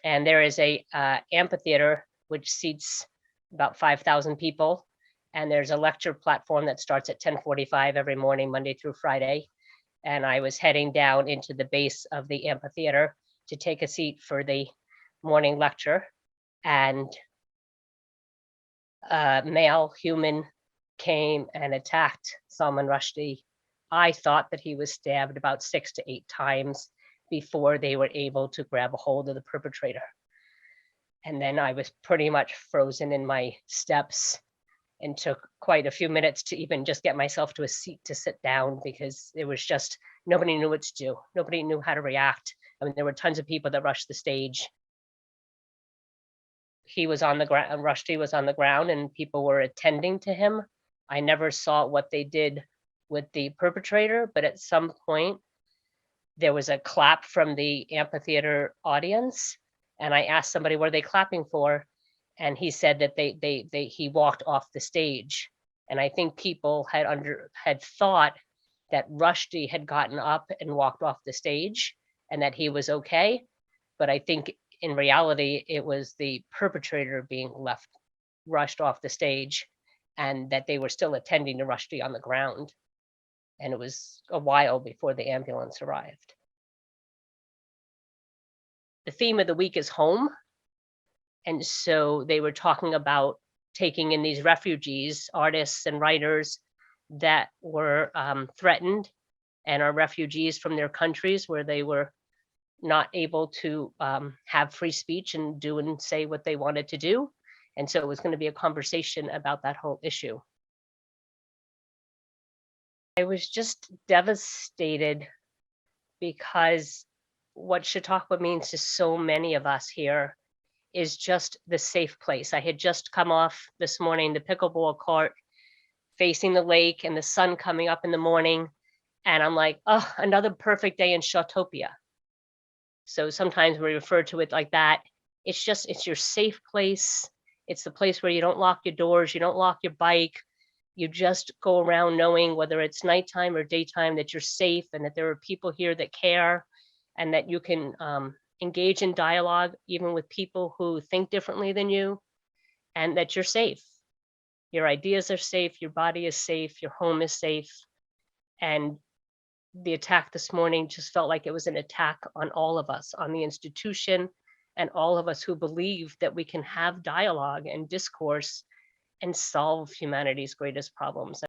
And there is a amphitheater which seats about 5,000 people. And there's a lecture platform that starts at 10:45 every morning, Monday through Friday. And I was heading down into the base of the amphitheater to take a seat for the morning lecture. And a male human came and attacked Salman Rushdie. I thought that he was stabbed about 6 to 8 times before they were able to grab a hold of the perpetrator. And then I was pretty much frozen in my steps and took quite a few minutes to even just get myself to a seat to sit down, because it was just, nobody knew what to do. Nobody knew how to react. I mean, there were tons of people that rushed the stage. He was on the ground, Rushdie was on the ground, and people were attending to him. I never saw what they did with the perpetrator, but at some point there was a clap from the amphitheater audience, and I asked somebody, what are they clapping for? And he said that he walked off the stage. And I think people had thought that Rushdie had gotten up and walked off the stage and that he was okay. But I think in reality, it was the perpetrator being rushed off the stage, and that they were still attending to Rushdie on the ground. And it was a while before the ambulance arrived. The theme of the week is home. And so they were talking about taking in these refugees, artists and writers that were threatened and are refugees from their countries where they were not able to have free speech and do and say what they wanted to do. And so it was going to be a conversation about that whole issue. I was just devastated because what Chautauqua means to so many of us here is just the safe place. I had just come off this morning the pickleball court, facing the lake and the sun coming up in the morning. And I'm like, oh, another perfect day in Chautauqua. So sometimes we refer to it like that. It's your safe place. It's the place where you don't lock your doors, you don't lock your bike. You just go around knowing, whether it's nighttime or daytime, that you're safe and that there are people here that care, and that you can engage in dialogue even with people who think differently than you, and that you're safe. Your ideas are safe, your body is safe, your home is safe. And the attack this morning just felt like it was an attack on all of us, on the institution, and all of us who believe that we can have dialogue and discourse and solve humanity's greatest problems.